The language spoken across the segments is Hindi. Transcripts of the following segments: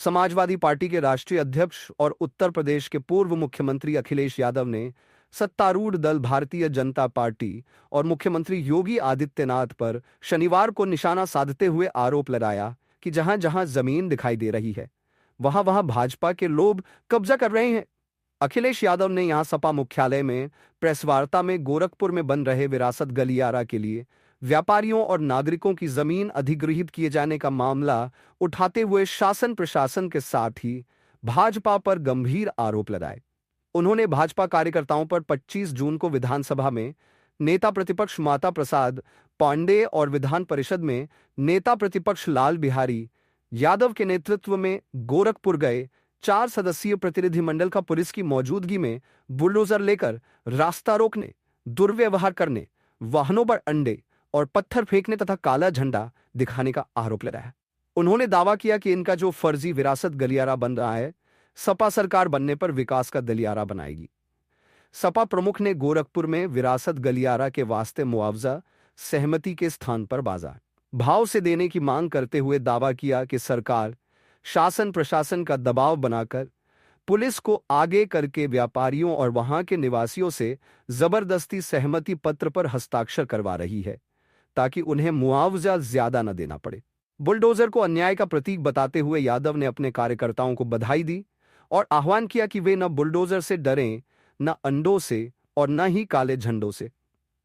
समाजवादी पार्टी के राष्ट्रीय अध्यक्ष और उत्तर प्रदेश के पूर्व मुख्यमंत्री अखिलेश यादव ने सत्तारूढ़ दल भारतीय जनता पार्टी और मुख्यमंत्री योगी आदित्यनाथ पर शनिवार को निशाना साधते हुए आरोप लगाया कि जहां जहां जमीन दिखाई दे रही है वहां वहां भाजपा के लोग कब्जा कर रहे हैं। अखिलेश यादव ने यहां सपा मुख्यालय में प्रेस वार्ता में गोरखपुर में बन रहे विरासत गलियारा के लिए व्यापारियों और नागरिकों की जमीन अधिग्रहित किए जाने का मामला उठाते हुए शासन प्रशासन के साथ ही भाजपा पर गंभीर आरोप लगाए। उन्होंने भाजपा कार्यकर्ताओं पर 25 जून को विधानसभा में नेता प्रतिपक्ष माता प्रसाद पांडेय और विधान परिषद में नेता प्रतिपक्ष लाल बिहारी यादव के नेतृत्व में गोरखपुर गए 4 सदस्यीय प्रतिनिधिमंडल का पुलिस की मौजूदगी में बुलडोजर लेकर रास्ता रोकने, दुर्व्यवहार करने, वाहनों पर अंडे और पत्थर फेंकने तथा काला झंडा दिखाने का आरोप लगाया। उन्होंने दावा किया कि इनका जो फर्जी विरासत गलियारा बन रहा है सपा सरकार बनने पर विकास का गलियारा बनाएगी। सपा प्रमुख ने गोरखपुर में विरासत गलियारा के वास्ते मुआवजा सहमति के स्थान पर बाजार भाव से देने की मांग करते हुए दावा किया कि सरकार शासन प्रशासन का दबाव बनाकर पुलिस को आगे करके व्यापारियों और वहां के निवासियों से जबरदस्ती सहमति पत्र पर हस्ताक्षर करवा रही है ताकि उन्हें मुआवजा ज्यादा न देना पड़े। बुलडोजर को अन्याय का प्रतीक बताते हुए यादव ने अपने कार्यकर्ताओं को बधाई दी और आह्वान किया कि वे न बुलडोजर से डरें, न अंडों से और न ही काले झंडों से।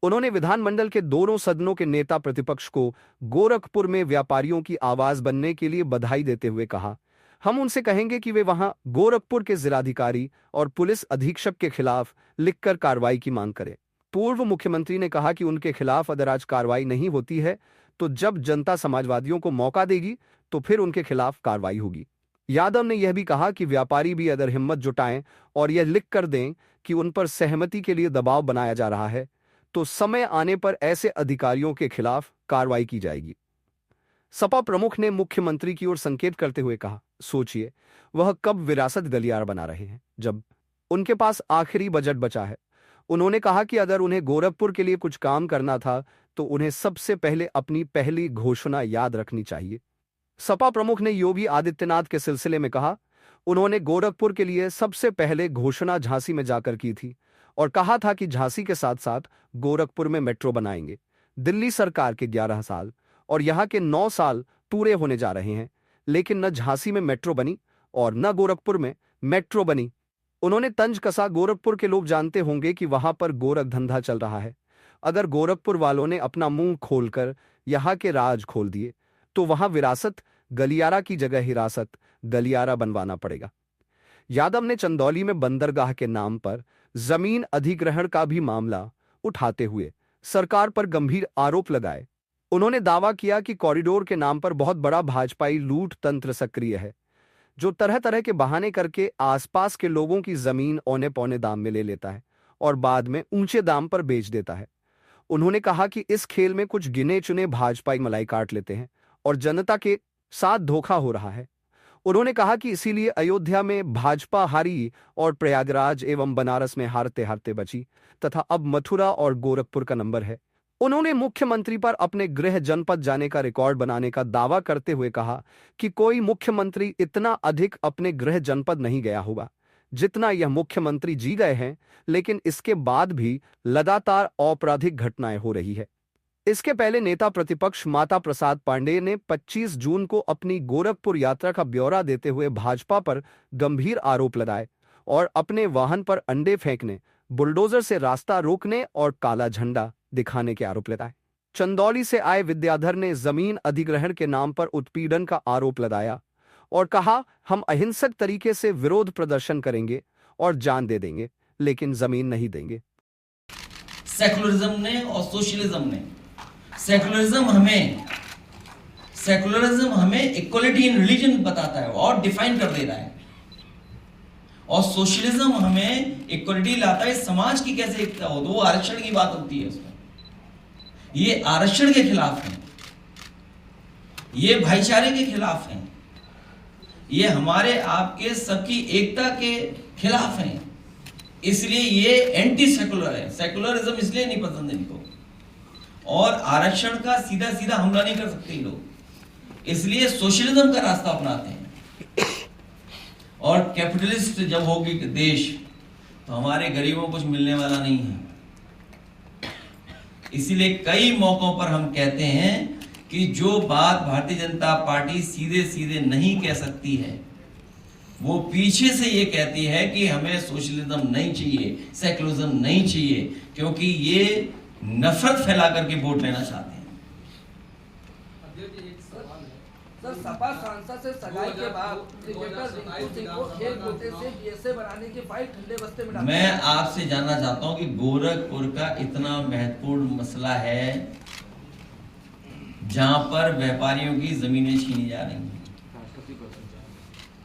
उन्होंने विधानमंडल के दोनों सदनों के नेता प्रतिपक्ष को गोरखपुर में व्यापारियों की आवाज बनने के लिए बधाई देते हुए कहा, हम उनसे कहेंगे कि वे वहां गोरखपुर के जिलाधिकारी और पुलिस अधीक्षक के खिलाफ लिखकर कार्रवाई की मांग करें। पूर्व मुख्यमंत्री ने कहा कि उनके खिलाफ अगर आज कार्रवाई नहीं होती है तो जब जनता समाजवादियों को मौका देगी तो फिर उनके खिलाफ कार्रवाई होगी। यादव ने यह भी कहा कि व्यापारी भी अगर हिम्मत जुटाएं और यह लिख कर दें कि उन पर सहमति के लिए दबाव बनाया जा रहा है तो समय आने पर ऐसे अधिकारियों के खिलाफ कार्रवाई की जाएगी। सपा प्रमुख ने मुख्यमंत्री की ओर संकेत करते हुए कहा, सोचिए वह कब विरासत गलियारा बना रहे हैं जब उनके पास आखिरी बजट बचा है। उन्होंने कहा कि अगर उन्हें गोरखपुर के लिए कुछ काम करना था तो उन्हें सबसे पहले अपनी पहली घोषणा याद रखनी चाहिए। सपा प्रमुख ने योगी आदित्यनाथ के सिलसिले में कहा, उन्होंने गोरखपुर के लिए सबसे पहले घोषणा झांसी में जाकर की थी और कहा था कि झांसी के साथ साथ गोरखपुर में मेट्रो बनाएंगे। दिल्ली सरकार के 11 साल और यहां के 9 साल पूरे होने जा रहे हैं, लेकिन न झांसी में मेट्रो बनी और न गोरखपुर में मेट्रो बनी। उन्होंने तंज कसा, गोरखपुर के लोग जानते होंगे कि वहां पर गोरख धंधा चल रहा है। अगर गोरखपुर वालों ने अपना मुंह खोलकर यहां के राज खोल दिए तो वहां विरासत गलियारा की जगह हिरासत गलियारा बनवाना पड़ेगा। यादव ने चंदौली में बंदरगाह के नाम पर जमीन अधिग्रहण का भी मामला उठाते हुए सरकार पर गंभीर आरोप लगाए। उन्होंने दावा किया कि कॉरिडोर के नाम पर बहुत बड़ा भाजपाई लूट तंत्र सक्रिय है जो तरह तरह के बहाने करके आसपास के लोगों की जमीन औने पौने दाम में ले लेता है और बाद में ऊंचे दाम पर बेच देता है। उन्होंने कहा कि इस खेल में कुछ गिने चुने भाजपाई मलाई काट लेते हैं और जनता के साथ धोखा हो रहा है। उन्होंने कहा कि इसीलिए अयोध्या में भाजपा हारी और प्रयागराज एवं बनारस में हारते हारते बची तथा अब मथुरा और गोरखपुर का नंबर है। उन्होंने मुख्यमंत्री पर अपने गृह जनपद जाने का रिकॉर्ड बनाने का दावा करते हुए कहा कि कोई मुख्यमंत्री इतना अधिक अपने गृह जनपद नहीं गया होगा जितना यह मुख्यमंत्री जी गए हैं, लेकिन इसके बाद भी लगातार आपराधिक घटनाएं हो रही है। इसके पहले नेता प्रतिपक्ष माता प्रसाद पांडेय ने 25 जून को अपनी गोरखपुर यात्रा का ब्यौरा देते हुए भाजपा पर गंभीर आरोप लगाए और अपने वाहन पर अंडे फेंकने, बुलडोजर से रास्ता रोकने और काला झंडा दिखाने के आरोप लगाए। चंदौली से आए विद्याधर ने जमीन अधिग्रहण के नाम पर उत्पीड़न का आरोप लगाया और कहा, हम अहिंसक तरीके से विरोध प्रदर्शन करेंगे और जान दे देंगे लेकिन जमीन नहीं देंगे। सेकुलरिज्म ने और सोशलिज्म ने, सेकुलरिज्म हमें इक्वलिटी इन रिलीजन बताता है और डिफाइन कर दे रहा है, और सोशलिज्म हमें इक्वलिटी लाता है समाज की कैसे एकता हो। तो वो आरक्षण की बात होती है उसमें, ये आरक्षण के खिलाफ है, ये भाईचारे के खिलाफ है, ये हमारे आपके सबकी एकता के खिलाफ है। इसलिए ये एंटी सेकुलर है। सेकुलरिज्म इसलिए नहीं पसंद है इनको, और आरक्षण का सीधा सीधा हमला नहीं कर सकते लोग, इसलिए सोशलिज्म का रास्ता अपनाते हैं। और कैपिटलिस्ट जब होगी देश तो हमारे गरीबों को कुछ मिलने वाला नहीं है। इसीलिए कई मौकों पर हम कहते हैं कि जो बात भारतीय जनता पार्टी सीधे सीधे नहीं कह सकती है, वो पीछे से ये कहती है कि हमें सोशलिज्म नहीं चाहिए, सेकुलरिज्म नहीं चाहिए, क्योंकि ये नफरत फैला करके वोट लेना चाहते हैं। सर, सपा सांसद से सगाई के बाद क्रिकेटर रिंकू सिंह को खेल कोटे से बीएसए बनाने की फाइल ठंडे बस्ते में डाली। मैं आपसे जानना चाहता हूं कि गोरखपुर का इतना महत्वपूर्ण मसला है जहां पर व्यापारियों की जमीनें छीनी जा रही हैं,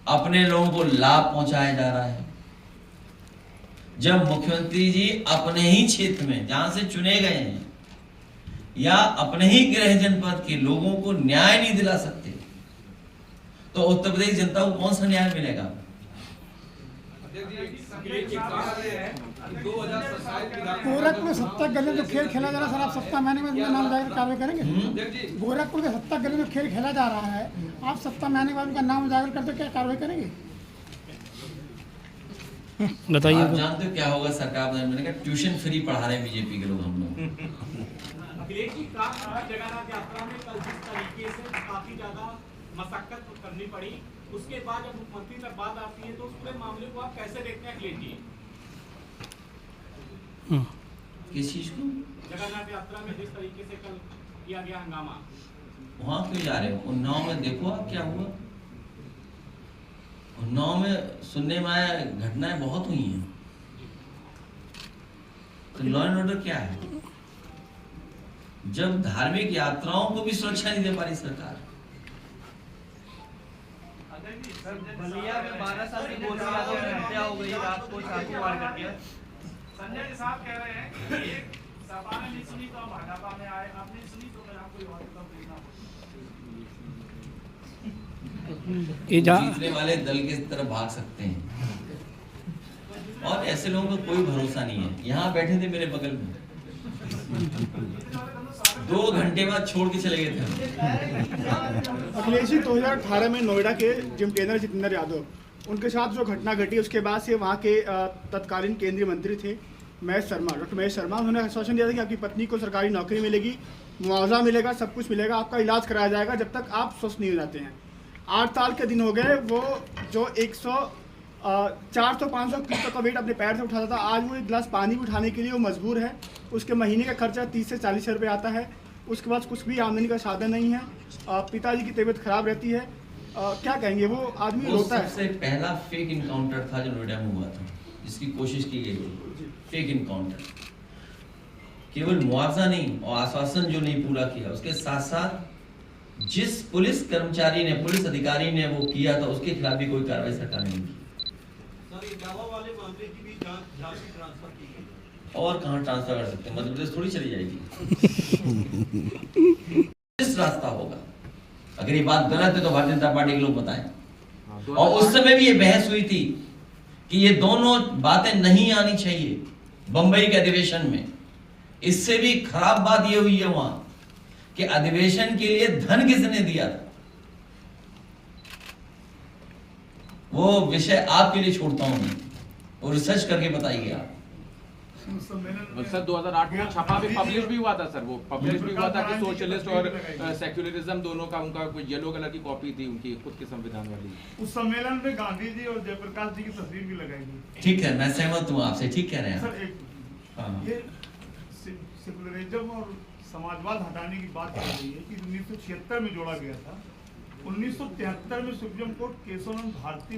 अपने लोगों को लाभ पहुंचाया जा रहा है, जब मुख्यमंत्री जी अपने ही क्षेत्र में जहां से चुने गए हैं या अपने ही गृह जनपद के लोगों को न्याय नहीं दिला सकते, तो उत्तर प्रदेश जनता को कौन सा न्याय मिलेगा? गोरखपुर में 70 गली में खेल खेला जा रहा है सर, आप 70 महीने में नाम जाकर कार्रवाई करेंगे? गोरखपुर के 70 गली में खेल खेला जा रहा है, आप 70 महीने के बाद उनका नाम उजागर करते क्या कार्रवाई करेंगे? बताइए। आप जानते हो क्या होगा सरकार में? मैंने कहा ट्यूशन फ्री पढ़ा रहे हैं बीजेपी के लोग, हम लोग। अखिलेश जी, जगन्नाथ यात्रा में कल जिस तरीके से काफी ज्यादा मशक्कत करनी पड़ी, उसके बाद जब मुख्यमंत्री तक बात आती है तो उस पूरे मामले को आप कैसे देखते हैं अखिलेश जी? किस चीज को? जगन्नाथ यात्रा में जिस तरीके से कल किया गया हंगामा, वहां क्यों जा रहे हो? उन्नाव में देखो आप क्या हुआ। उन्नाव में सुनने में आया घटनाएं बहुत हुई हैं, तो लॉ एंड ऑर्डर क्या है? जब धार्मिक यात्राओं को भी सुरक्षा नहीं दे पा रही सरकार। बलिया में 12 साल की गोली हत्या हो गई, रात को चाकू मार कर दिया। संजय जी साहब कह रहे हैं कि एक सपा ने नहीं सुनी तो भाजपा में आए, आपने सुनी तो फिर आपको जीतने वाले दल की तरफ भाग सकते हैं, और ऐसे लोगों का कोई भरोसा नहीं है। यहाँ बैठे थे मेरे बगल में, 2 घंटे बाद छोड़ के चले गए थे। अखिलेश जी, 2018 में नोएडा के जिम ट्रेनर जितेंद्र यादव, उनके साथ जो घटना घटी उसके बाद से वहाँ के तत्कालीन केंद्रीय मंत्री थे महेश शर्मा, डॉक्टर महेश शर्मा, उन्होंने आश्वासन दिया था कि आपकी पत्नी को सरकारी नौकरी मिलेगी, मुआवजा मिलेगा, सब कुछ मिलेगा, आपका इलाज कराया जाएगा जब तक आप स्वस्थ नहीं हो जाते हैं। 8 साल के दिन हो गए, वो जो 400-500 किलो का वेट अपने पैर से उठाता था, आज वो एक गिलास पानी भी उठाने के लिए वो मजबूर है। उसके महीने का खर्चा 30 से 40 रुपये आता है, उसके बाद कुछ भी आमदनी का साधन नहीं है। पिताजी की तबीयत खराब रहती है, क्या कहेंगे? वो आदमी रोता है। सबसे पहला फेक इनकाउंटर था जो नोएडा में हुआ था, जिसकी कोशिश की गई थी, फेक इनकाउंटर। केवल मुआवजा नहीं और आश्वासन जो नहीं पूरा किया, उसके साथ साथ जिस पुलिस कर्मचारी ने, पुलिस अधिकारी ने वो किया था, उसके खिलाफ भी कोई कार्रवाई सरकार ने नहीं की। वाले मामले की भी जांच ट्रांसफर की गई। और कहाँ ट्रांसफर कर सकते हैं? मध्य प्रदेश थोड़ी चली जाएगी। इस रास्ता होगा। अगर ये बात गलत है तो भारतीय जनता पार्टी के लोग बताएं। और उस समय भी ये बहस हुई थी कि ये दोनों बातें नहीं आनी चाहिए बंबई के अधिवेशन में। इससे भी खराब बात ये हुई है वहां कि अधिवेशन के लिए धन किसने दिया था, वो विषय आपके लिए छोड़ता हूं मैं, और रिसर्च करके बताइए आप। सर 2008 में छपा भी, पब्लिश भी हुआ था सर, वो पब्लिश भी हुआ था कि सोशलिस्ट और सेक्युलरिज्म दोनों का, उनका कोई येलो कलर की कॉपी थी उनकी खुद के संविधान वाली। उस सम्मेलन में गांधी जी और जयप्रकाश जी की तस्वीर भी लगाई गई। ठीक है, मैं सहमत हूँ आपसे, ठीक कह रहे हैं सर, एक ये सेकुलरिज्म और समाजवाद हटाने की बात कर रही है कि 1976 में जोड़ा गया था। 1973 में सुप्रीम कोर्ट केशवानंद भारती